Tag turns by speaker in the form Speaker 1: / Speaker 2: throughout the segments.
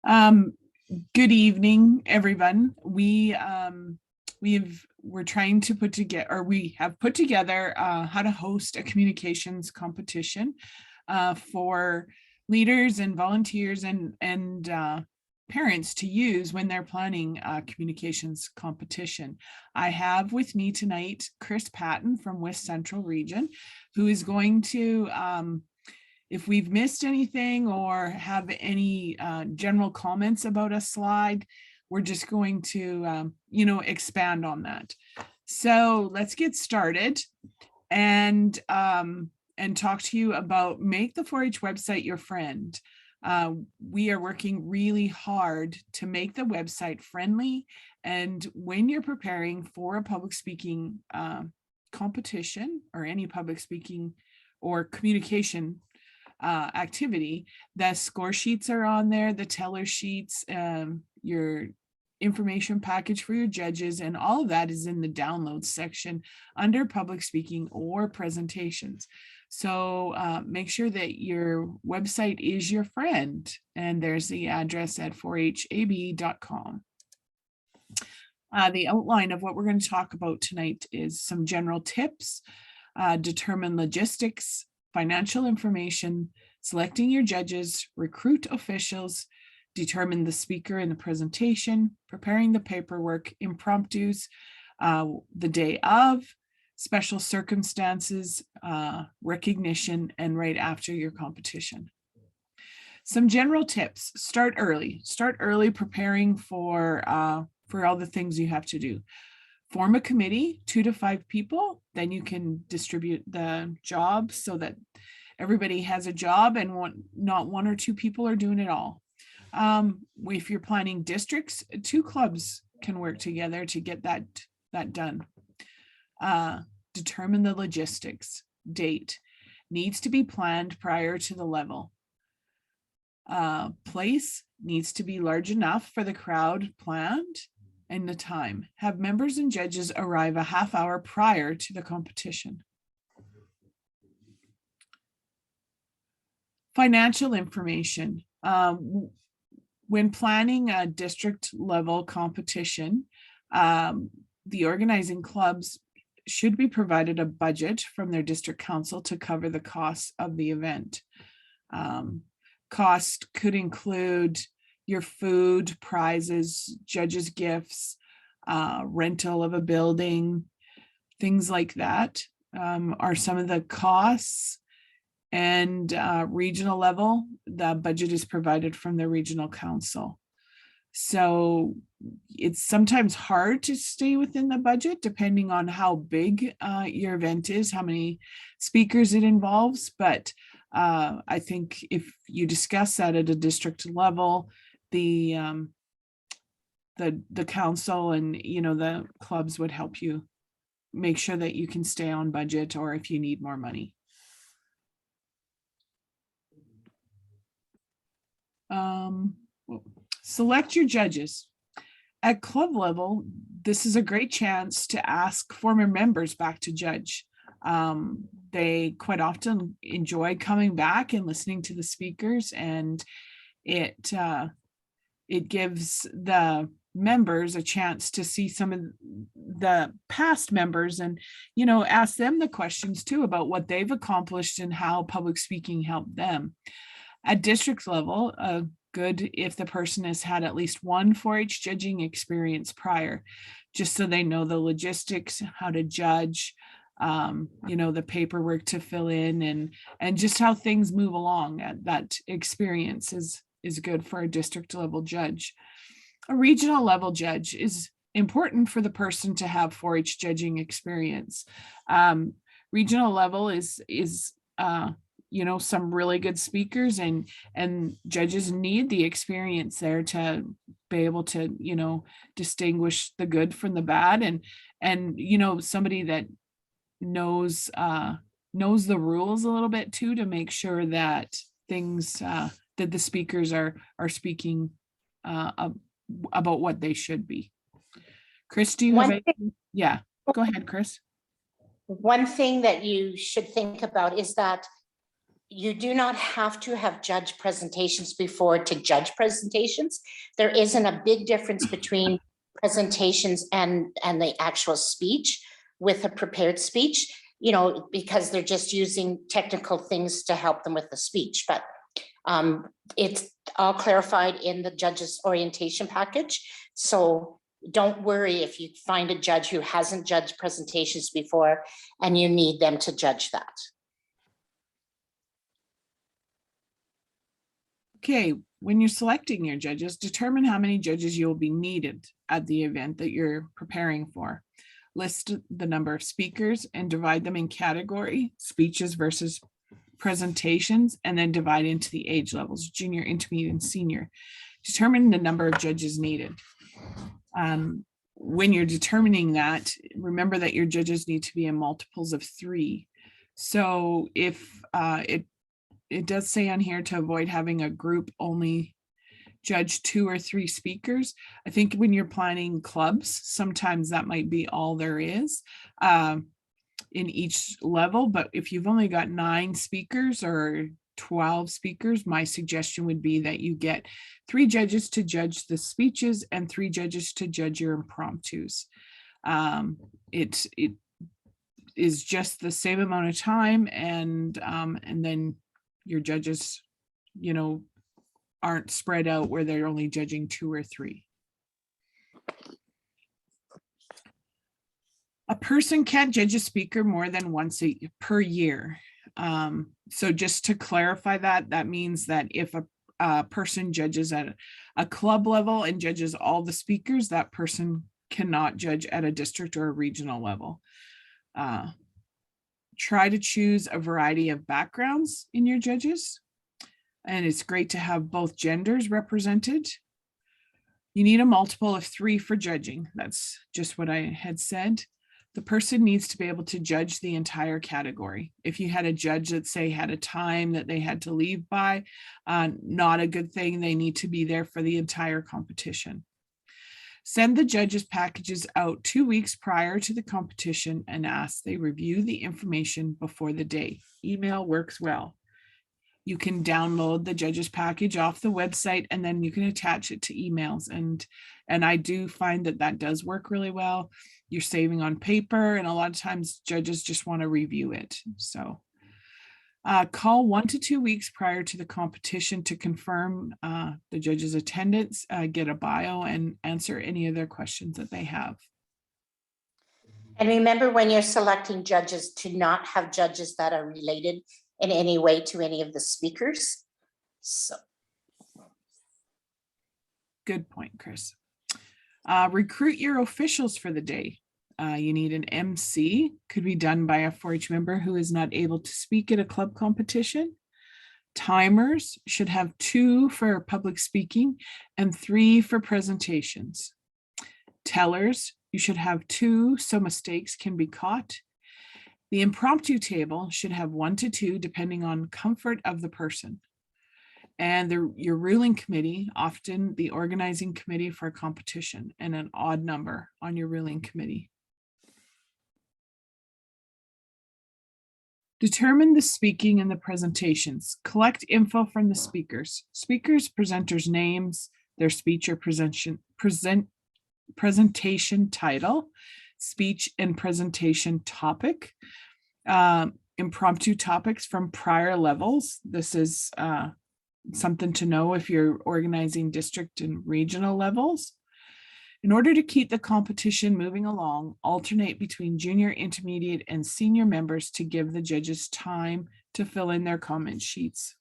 Speaker 1: Um, Good evening, everyone. We're trying to put together, or we have put together, how to host a communications competition for leaders and volunteers and parents to use when they're planning a communications competition. I have with me tonight Chris Patton from West Central Region, who is going to if we've missed anything or have any general comments about a slide, we're just going to, expand on that. So let's get started and talk to you about make the 4-H website your friend. We are working really hard to make the website friendly. And when you're preparing for a public speaking competition or any public speaking or communication activity, the score sheets are on there, the teller sheets, your information package for your judges, and all of that is in the downloads section under public speaking or presentations. So make sure that your website is your friend, and there's the address at 4hab.com. The outline of what we're going to talk about tonight is some general tips, determine logistics, financial information, selecting your judges, recruit officials, determine the speaker in the presentation, preparing the paperwork, impromptus, the day of, special circumstances, recognition, and right after your competition. Some general tips: start early. Start early preparing for all the things you have to do. Form a committee, 2 to 5 people, then you can distribute the jobs so that everybody has a job and not 1 or 2 people are doing it all. If you're planning districts, 2 clubs can work together to get that done. Determine the logistics. Date needs to be planned prior to the level. Place needs to be large enough for the crowd planned. And the time. Have members and judges arrive a half hour prior to the competition. Financial information. When planning a district level competition, the organizing clubs should be provided a budget from their district council to cover the costs of the event. Cost could include your food, prizes, judges' gifts, rental of a building, things like that are some of the costs. And regional level, the budget is provided from the regional council. So it's sometimes hard to stay within the budget depending on how big your event is, how many speakers it involves. But I think if you discuss that at a district level, the council and the clubs would help you make sure that you can stay on budget, or if you need more money. Select your judges. At club level, this is a great chance to ask former members back to judge. They quite often enjoy coming back and listening to the speakers, and it gives the members a chance to see some of the past members and, ask them the questions too about what they've accomplished and how public speaking helped them. At district level, good if the person has had at least 1 4-H judging experience prior, just so they know the logistics, how to judge, the paperwork to fill in, and just how things move along. That experience is good for a district level judge. A regional level judge is important for the person to have 4-H judging experience. Regional level is some really good speakers, and judges need the experience there to be able to distinguish the good from the bad, and somebody that knows the rules a little bit too, to make sure that things that the speakers are speaking about what they should be. Chris, do you have anything? Yeah, go ahead, Chris.
Speaker 2: One thing that you should think about is that You do not have to have judged presentations before to judge presentations. There isn't a big difference between presentations and the actual speech with a prepared speech, you know, because they're just using technical things to help them with the speech. But it's all clarified in the judge's orientation package. So don't worry if you find a judge who hasn't judged presentations before and you need them to judge that.
Speaker 1: Okay, when you're selecting your judges, determine how many judges you will be needed at the event that you're preparing for. List the number of speakers and divide them in category, speeches versus presentations, and then divide into the age levels, junior, intermediate, and senior. Determine the number of judges needed. When you're determining that, remember that your judges need to be in multiples of 3. So if it does say on here to avoid having a group only judge 2 or 3 speakers. I think when you're planning clubs, sometimes that might be all there is in each level. But if you've only got 9 speakers or 12 speakers, my suggestion would be that you get 3 judges to judge the speeches and 3 judges to judge your impromptus. It is just the same amount of time, and then your judges, you know, aren't spread out where they're only judging 2 or 3. A person can't judge a speaker more than once per year. So just to clarify that, that means that if a person judges at a club level and judges all the speakers, that person cannot judge at a district or a regional level. Try to choose a variety of backgrounds in your judges. And it's great to have both genders represented. You need a multiple of 3 for judging. That's just what I had said. The person needs to be able to judge the entire category. If you had a judge that, say, had a time that they had to leave by, not a good thing. They need to be there for the entire competition. Send the judges' packages out 2 weeks prior to the competition and ask they review the information before the day. Email works well. You can download the judges' package off the website, and then you can attach it to emails. And I do find that that does work really well. You're saving on paper, and a lot of times judges just want to review it. So call 1 to 2 weeks prior to the competition to confirm the judge's attendance, get a bio, and answer any of their questions that they have.
Speaker 2: And remember, when you're selecting judges, to not have judges that are related in any way to any of the speakers. So.
Speaker 1: Good point, Chris. Recruit your officials for the day. You need an MC, could be done by a 4-H member who is not able to speak at a club competition. Timers should have 2 for public speaking and 3 for presentations. Tellers, you should have 2 so mistakes can be caught. The impromptu table should have 1 to 2 depending on comfort of the person. And your ruling committee, often the organizing committee for a competition, and an odd number on your ruling committee. Determine the speaking and the presentations. Collect info from the speakers. Speakers, presenters' names, their speech or presentation title, speech and presentation topic, impromptu topics from prior levels. This is something to know if you're organizing district and regional levels. In order to keep the competition moving along, alternate between junior, intermediate, and senior members to give the judges time to fill in their comment sheets.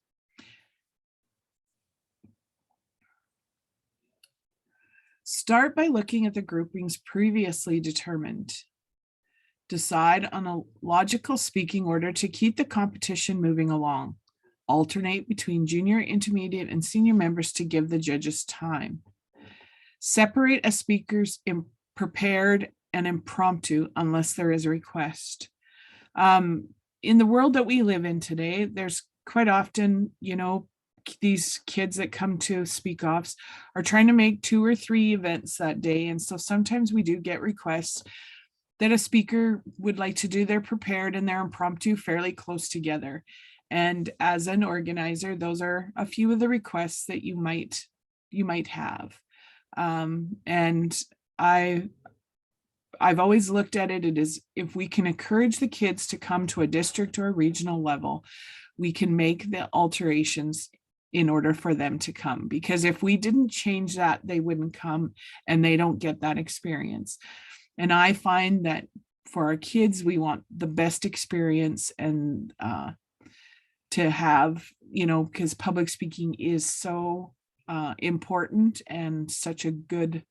Speaker 1: Start by looking at the groupings previously determined. Decide on a logical speaking order to keep the competition moving along. Alternate between junior, intermediate, and senior members to give the judges time. Separate a speaker's prepared and impromptu unless there is a request. In the world that we live in today, there's quite often, you know, these kids that come to speak offs are trying to make 2 or 3 events that day. And so sometimes we do get requests that a speaker would like to do their prepared and their impromptu fairly close together. And as an organizer, those are a few of the requests that you might have. And I've always looked at it as if we can encourage the kids to come to a district or a regional level, we can make the alterations in order for them to come. Because if we didn't change that, they wouldn't come and they don't get that experience. And I find that for our kids, we want the best experience and to have, because public speaking is so important and such a good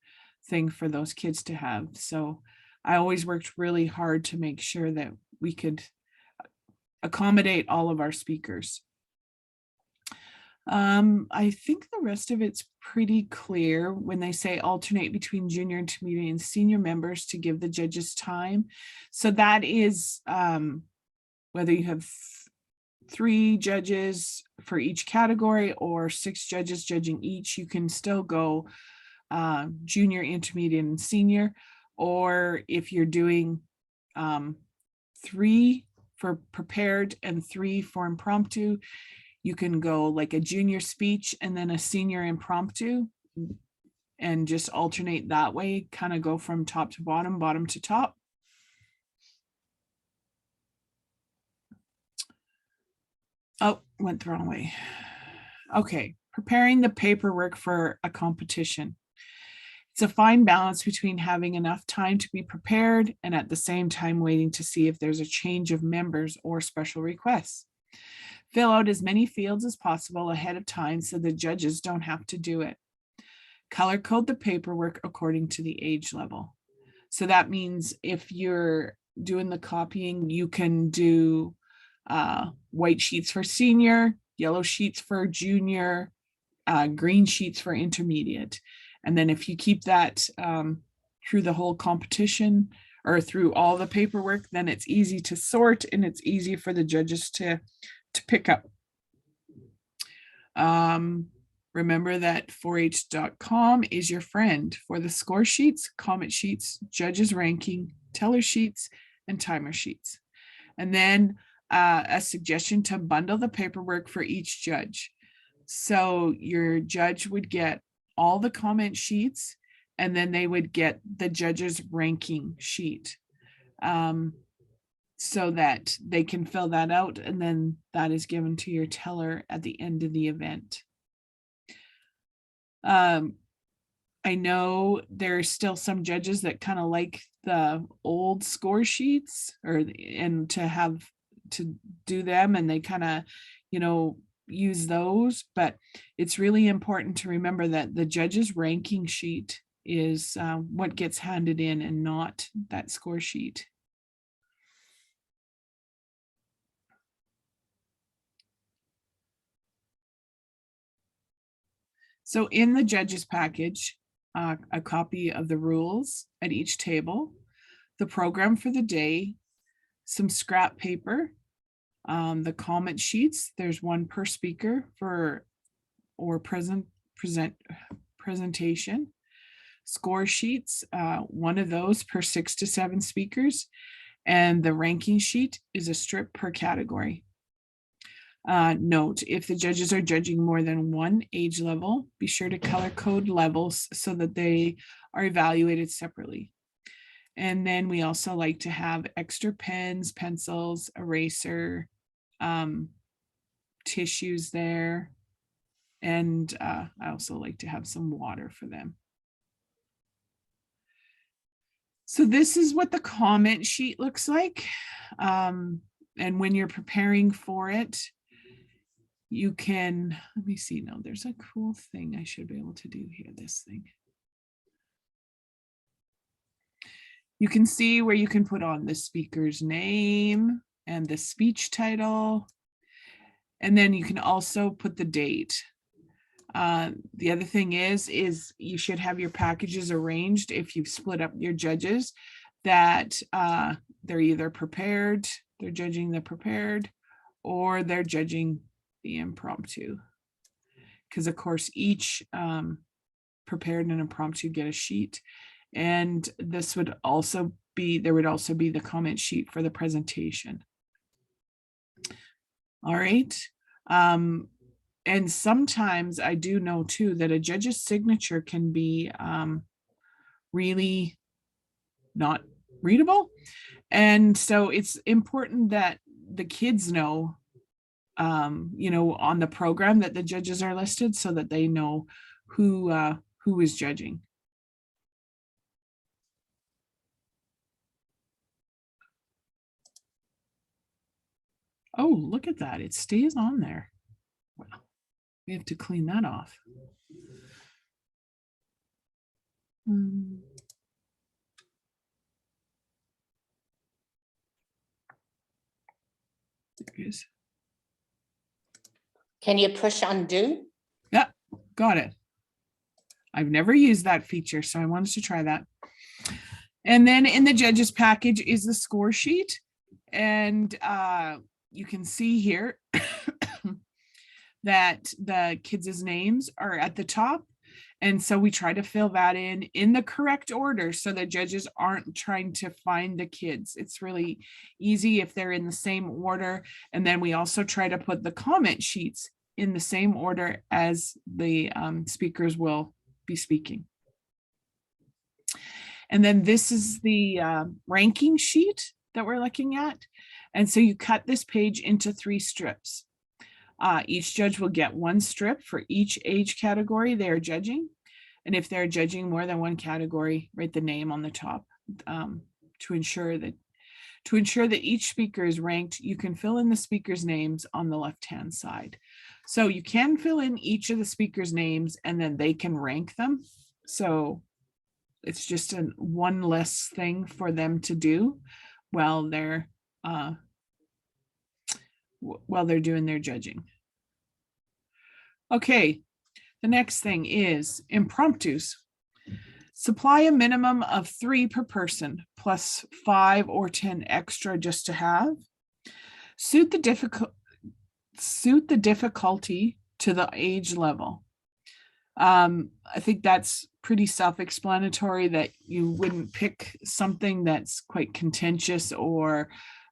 Speaker 1: thing for those kids to have. So I always worked really hard to make sure that we could accommodate all of our speakers. I think the rest of it's pretty clear when they say alternate between junior, intermediate, and senior members to give the judges time. So that is whether you have 3 judges for each category or 6 judges judging each, you can still go junior, intermediate, and senior. Or if you're doing 3 for prepared and 3 for impromptu, you can go like a junior speech and then a senior impromptu and just alternate that way, kind of go from top to bottom, bottom to top. Oh, went the wrong way. Okay, preparing the paperwork for a competition. It's a fine balance between having enough time to be prepared and at the same time waiting to see if there's a change of members or special requests. Fill out as many fields as possible ahead of time so the judges don't have to do it. Color code the paperwork according to the age level. So that means if you're doing the copying, you can do white sheets for senior, yellow sheets for junior, green sheets for intermediate. And then if you keep that through the whole competition or through all the paperwork, then it's easy to sort and it's easy for the judges to pick up. Remember that 4h.com is your friend for the score sheets, comment sheets, judges ranking, teller sheets, and timer sheets. And then a suggestion to bundle the paperwork for each judge. So your judge would get all the comment sheets and then they would get the judge's ranking sheet. So that they can fill that out and then that is given to your teller at the end of the event. I know there's still some judges that kind of like the old score sheets and to do them and they kind of, use those, but it's really important to remember that the judge's ranking sheet is what gets handed in and not that score sheet. So in the judges package, a copy of the rules at each table, the program for the day, some scrap paper, the comment sheets, there's one per speaker or presentation, score sheets, one of those per 6 to 7 speakers, and the ranking sheet is a strip per category. Note, if the judges are judging more than one age level, be sure to color code levels so that they are evaluated separately. And then we also like to have extra pens, pencils, eraser, tissues there. And I also like to have some water for them. So this is what the comment sheet looks like. And when you're preparing for it, you can, let me see, no, there's a cool thing I should be able to do here, this thing. You can see where you can put on the speaker's name and the speech title. And then you can also put the date. The other thing is you should have your packages arranged if you've split up your judges that they're either prepared, they're judging the prepared, or they're judging the impromptu. Because of course, each prepared and impromptu get a sheet. And this would also be, there would also be the comment sheet for the presentation. All right. And sometimes I do know too that a judge's signature can be really not readable. And so it's important that the kids know, on the program that the judges are listed so that they know who is judging. Oh, look at that. It stays on there. Well, we have to clean that off. There it is.
Speaker 2: Can you push undo?
Speaker 1: Yeah, got it. I've never used that feature, so I wanted to try that. And then in the judges package is the score sheet. And you can see here that the kids' names are at the top. And so we try to fill that in the correct order so that judges aren't trying to find the kids. It's really easy if they're in the same order. And then we also try to put the comment sheets in the same order as the speakers will be speaking. And then this is the ranking sheet that we're looking at. And so you cut this page into 3 strips. Each judge will get 1 strip for each age category they are judging. And if they're judging more than 1 category, write the name on the top to ensure that each speaker is ranked. You can fill in the speakers' names on the left-hand side. So you can fill in each of the speakers' names and then they can rank them. So it's just one less thing for them to do while they're doing their judging. Okay, the next thing is impromptus. Supply a minimum of 3 per person, plus 5 or 10 extra just to have. Suit the difficulty to the age level. I think that's pretty self-explanatory that you wouldn't pick something that's quite contentious or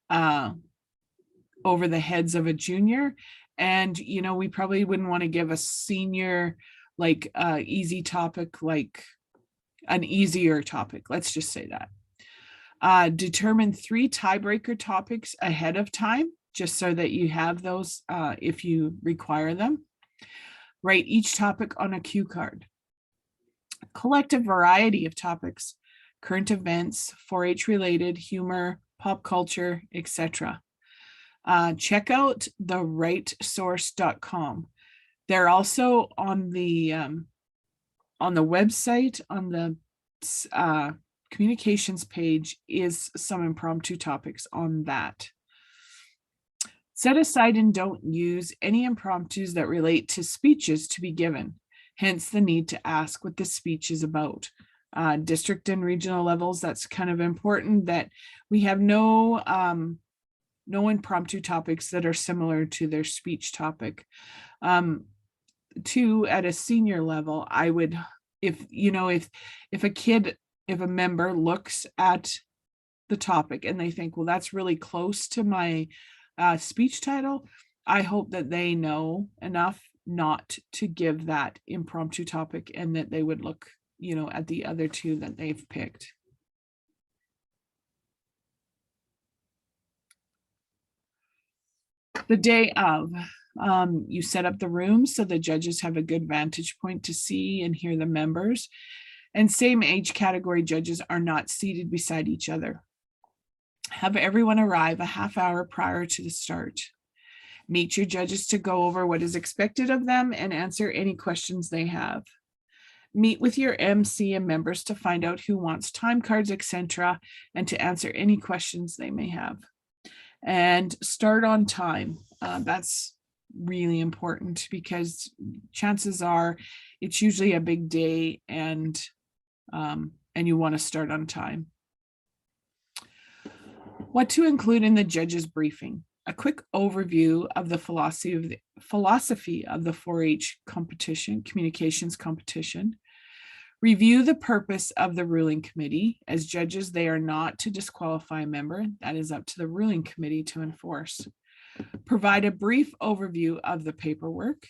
Speaker 1: over the heads of a junior. And, we probably wouldn't want to give a senior like easy topic, like an easier topic. Let's just say that. Determine 3 tiebreaker topics ahead of time, just so that you have those if you require them. Write each topic on a cue card. Collect a variety of topics, current events, 4-H related, humor, pop culture, etc. Check out therightsource.com. They're also on the website, on the communications page is some impromptu topics on that. Set aside and don't use any impromptus that relate to speeches to be given, hence the need to ask what the speech is about. District and regional levels, that's kind of important that we have no impromptu topics that are similar to their speech topic. At a senior level, I would, if a member looks at the topic and they think, well, that's really close to my speech title, I hope that they know enough not to give that impromptu topic and that they would look, at the other 2 that they've picked. The day of, you set up the room so the judges have a good vantage point to see and hear the members, and same age category judges are not seated beside each other. Have everyone arrive a half hour prior to the start. Meet your judges to go over what is expected of them and answer any questions they have. Meet with your MC and members to find out who wants time cards, etc., and to answer any questions they may have. And start on time. That's really important because chances are it's usually a big day and you want to start on time. What to include in the judge's briefing. A quick overview of the philosophy of the 4-H competition, communications competition. Review the purpose of the ruling committee. As judges, they are not to disqualify a member. That is up to the ruling committee to enforce. Provide a brief overview of the paperwork.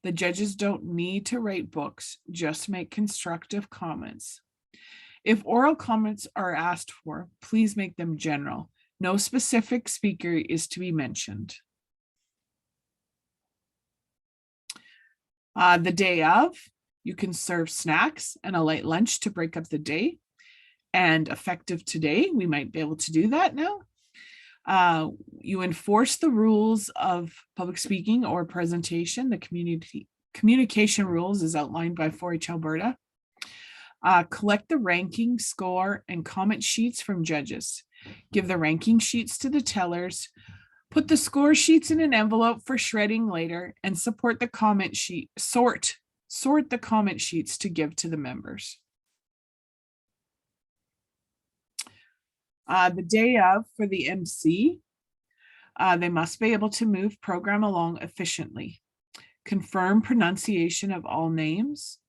Speaker 1: The judges don't need to write books, just make constructive comments. If oral comments are asked for, please make them general. No specific speaker is to be mentioned. The day of, you can serve snacks and a light lunch to break up the day. And effective today, we might be able to do that now. You enforce the rules of public speaking or presentation. The communication rules is outlined by 4-H Alberta. Collect the ranking, score, and comment sheets from judges. Give the ranking sheets to the tellers. Put the score sheets in an envelope for shredding later, and support the comment sheet. Sort the comment sheets to give to the members. The day of, for the MC, they must be able to move program along efficiently. Confirm pronunciation of all names.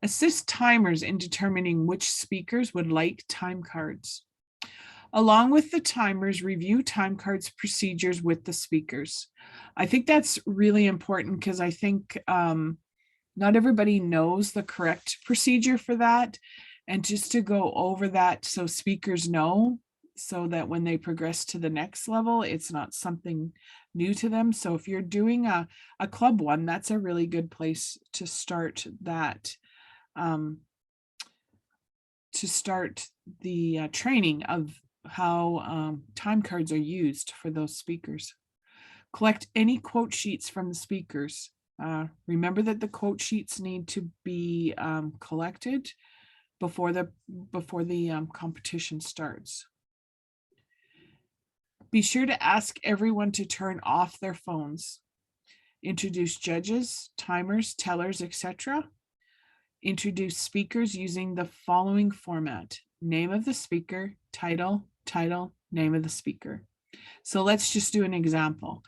Speaker 1: Assist timers in determining which speakers would like time cards. Along with the timers, review time cards procedures with the speakers. I think that's really important because I think not everybody knows the correct procedure for that. And just to go over that so speakers know, so that when they progress to the next level, it's not something new to them. So if you're doing a club one, that's a really good place to start that, to start the training of how time cards are used for those speakers. Collect any quote sheets from the speakers. Remember that the quote sheets need to be collected before the competition starts. Be sure to ask everyone to turn off their phones. Introduce judges, timers, tellers, etc. Introduce speakers using the following format: name of the speaker, title, name of the speaker. So let's just do an example.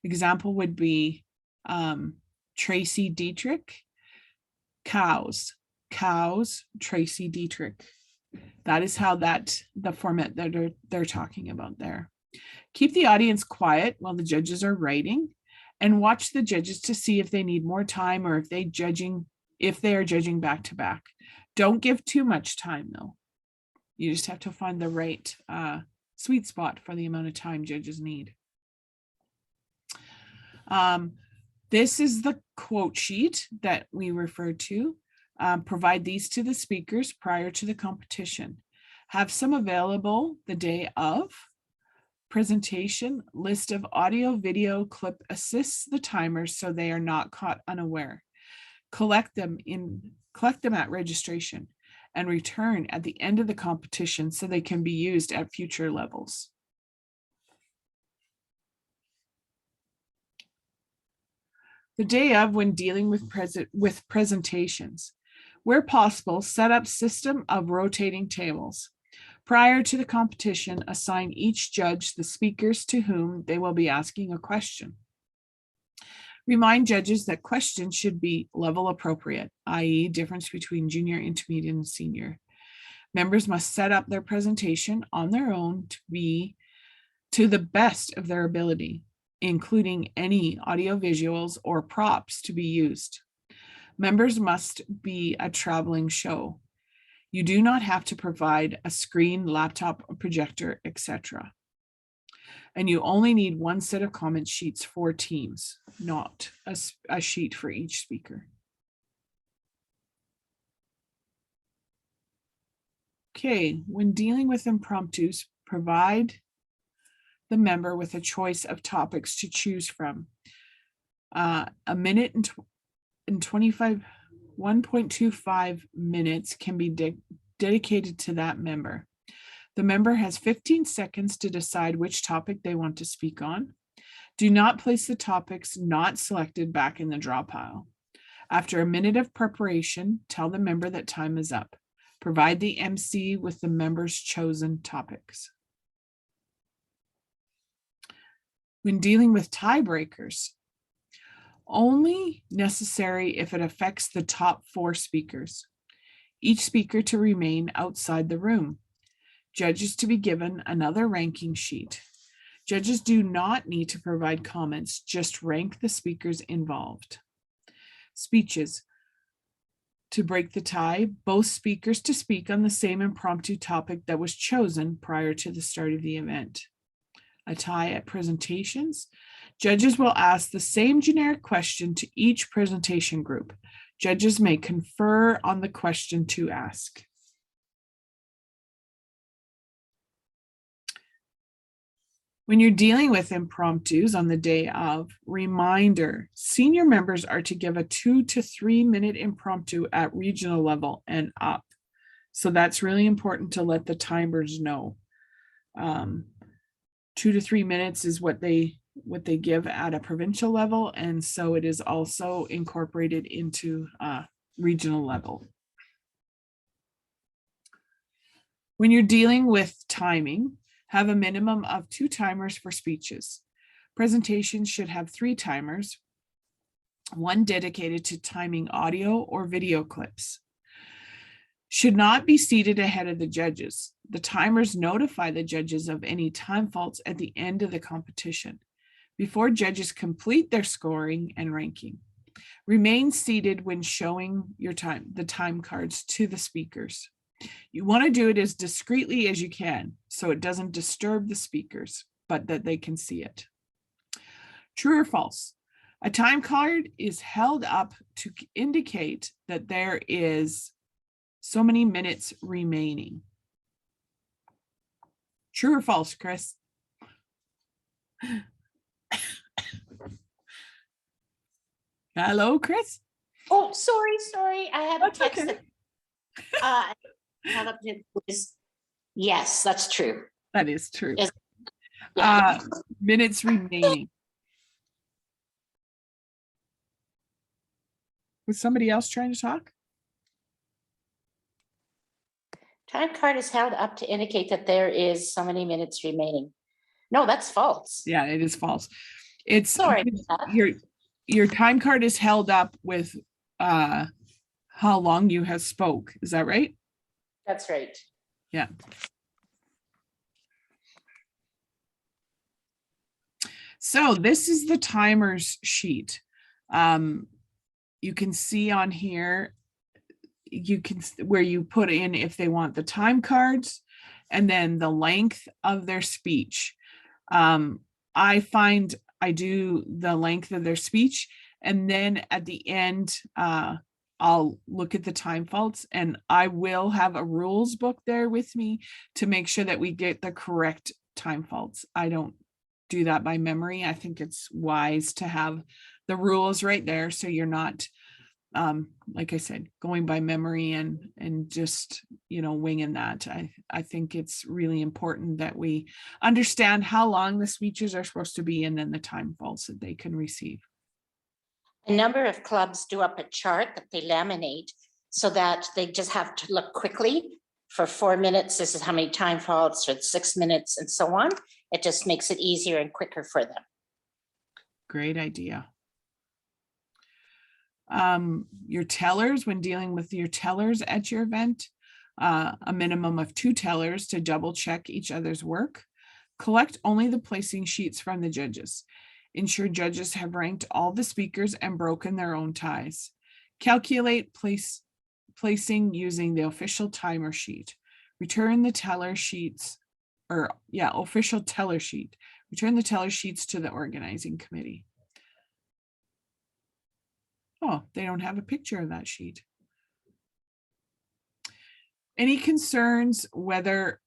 Speaker 1: Example would be Tracy Dietrich, cows, Tracy Dietrich. That is how the format that they're talking about there. Keep the audience quiet while the judges are writing, and watch the judges to see if they need more time or if they are judging back to back. Don't give too much time though. You just have to find the right sweet spot for the amount of time judges need. This is the quote sheet that we refer to. Provide these to the speakers prior to the competition. Have some available the day of. Presentation, list of audio, video clip assists the timers so they are not caught unaware. Collect them at registration and return at the end of the competition so they can be used at future levels. The day of, when dealing with presentations. Where possible, set up system of rotating tables. Prior to the competition, assign each judge the speakers to whom they will be asking a question. Remind judges that questions should be level appropriate, i.e. difference between junior, intermediate, and senior. Members must set up their presentation on their own to be to the best of their ability, including any audio visuals or props to be used. Members must be a traveling show. You do not have to provide a screen, laptop, projector, etc. And you only need one set of comment sheets for teams, not a sheet for each speaker. Okay, when dealing with impromptus, provide the member with a choice of topics to choose from. A minute and 1.25 minutes can be dedicated to that member. The member has 15 seconds to decide which topic they want to speak on. Do not place the topics not selected back in the draw pile. After a minute of preparation, tell the member that time is up. Provide the MC with the member's chosen topics. When dealing with tiebreakers, only necessary if it affects the top 4 speakers. Each speaker to remain outside the room. Judges to be given another ranking sheet. Judges do not need to provide comments, just rank the speakers involved. Speeches. To break the tie, both speakers to speak on the same impromptu topic that was chosen prior to the start of the event. A tie at presentations. Judges will ask the same generic question to each presentation group. Judges may confer on the question to ask. When you're dealing with impromptus on the day of, reminder, senior members are to give a 2 to 3 minute impromptu at regional level and up. So that's really important to let the timers know. 2 to 3 minutes is what they give at a provincial level, and so it is also incorporated into regional level. When you're dealing with timing, have a minimum of 2 timers for speeches. Presentations should have 3 timers, 1 dedicated to timing audio or video clips. Should not be seated ahead of the judges. The timers notify the judges of any time faults at the end of the competition, before judges complete their scoring and ranking. Remain seated when showing your the time cards to the speakers. You want to do it as discreetly as you can, so it doesn't disturb the speakers, but that they can see it. True or false? A time card is held up to indicate that there is so many minutes remaining. True or false, Chris? Hello, Chris?
Speaker 2: Oh, sorry. I had a
Speaker 1: That's
Speaker 2: text
Speaker 1: okay.
Speaker 2: that yes, that's true.
Speaker 1: That is true.
Speaker 2: Yeah.
Speaker 1: Minutes remaining. Was somebody else trying to talk?
Speaker 2: Time card is held up to indicate that there is so many minutes remaining. No, that's false.
Speaker 1: Yeah, it is false. It's
Speaker 2: Sorry.
Speaker 1: your time card is held up with how long you have spoke. Is that right?
Speaker 2: That's right.
Speaker 1: Yeah. So this is the timers sheet. You can see on here, you can where you put in if they want the time cards and then the length of their speech. I find I do the length of their speech, and then at the end, I'll look at the time faults, and I will have a rules book there with me to make sure that we get the correct time faults. I don't do that by memory. I think it's wise to have the rules right there, so you're not, like I said, going by memory and just, winging that. I think it's really important that we understand how long the speeches are supposed to be and then the time faults that they can receive.
Speaker 2: A number of clubs do up a chart that they laminate so that they just have to look quickly for 4 minutes. This is how many time faults, or 6 minutes, and so on. It just makes it easier and quicker for them.
Speaker 1: Great idea. Your tellers, when dealing with your tellers at your event, a minimum of 2 tellers to double check each other's work. Collect only the placing sheets from the judges. Ensure judges have ranked all the speakers and broken their own ties. Calculate placing using the official timer sheet. Return the teller sheets, official teller sheet. Return the teller sheets to the organizing committee. Oh, they don't have a picture of that sheet. Any concerns, whether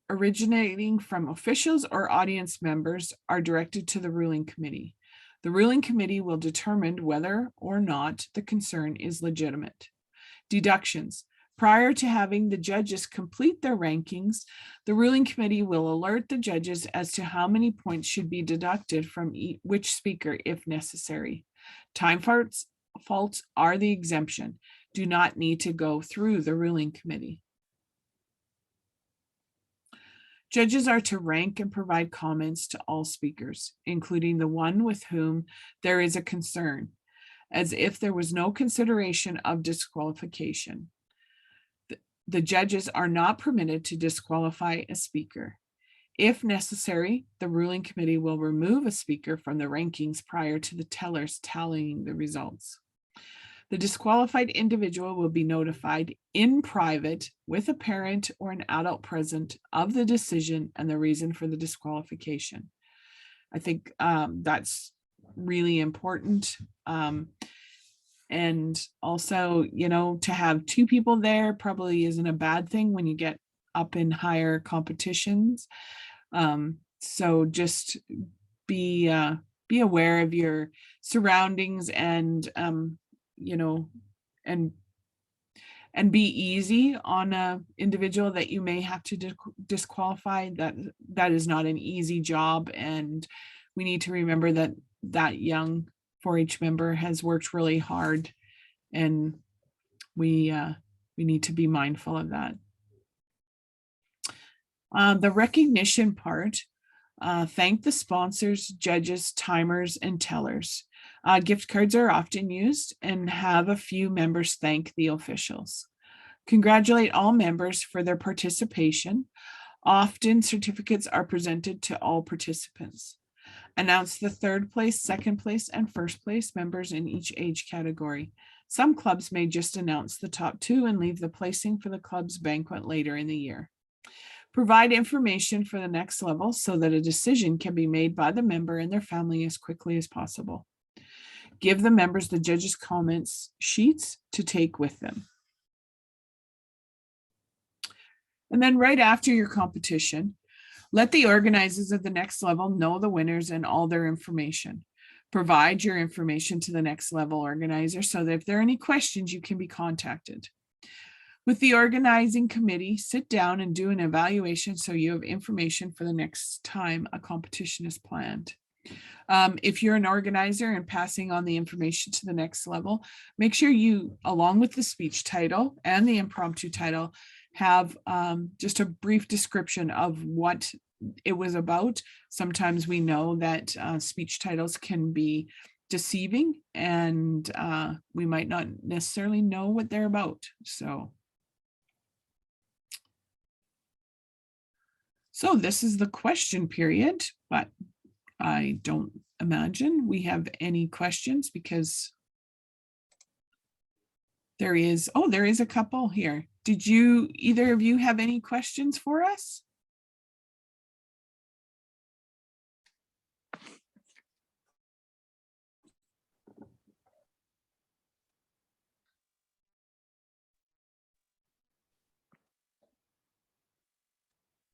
Speaker 1: originating from officials or audience members, are directed to the ruling committee. The ruling committee will determine whether or not the concern is legitimate. Deductions. Prior to having the judges complete their rankings, the ruling committee will alert the judges as to how many points should be deducted from which speaker if necessary. Time faults are the exemption, do not need to go through the ruling committee. Judges are to rank and provide comments to all speakers, including the one with whom there is a concern, as if there was no consideration of disqualification. The judges are not permitted to disqualify a speaker. If necessary, the ruling committee will remove a speaker from the rankings prior to the tellers tallying the results. The disqualified individual will be notified in private with a parent or an adult present of the decision and the reason for the disqualification. I think that's really important. And also, to have two people there probably isn't a bad thing when you get up in higher competitions. So just be aware of your surroundings and and be easy on a individual that you may have to disqualify. That is not an easy job, and we need to remember that young 4-H member has worked really hard, and we need to be mindful of that. The recognition part, thank the sponsors, judges, timers, and tellers. Gift cards are often used, and have a few members thank the officials. Congratulate all members for their participation. Often certificates are presented to all participants. Announce the third place, second place, and first place members in each age category. Some clubs may just announce the top 2 and leave the placing for the club's banquet later in the year. Provide information for the next level so that a decision can be made by the member and their family as quickly as possible. Give the members the judges' comments sheets to take with them. And then right after your competition, let the organizers of the next level know the winners and all their information. Provide your information to the next level organizer so that if there are any questions, you can be contacted. With the organizing committee, sit down and do an evaluation so you have information for the next time a competition is planned. If you're an organizer and passing on the information to the next level, make sure you, along with the speech title and the impromptu title, have just a brief description of what it was about. Sometimes we know that speech titles can be deceiving, and we might not necessarily know what they're about. So this is the question period, but I don't imagine we have any questions because there is a couple here. Did either of you have any questions for us?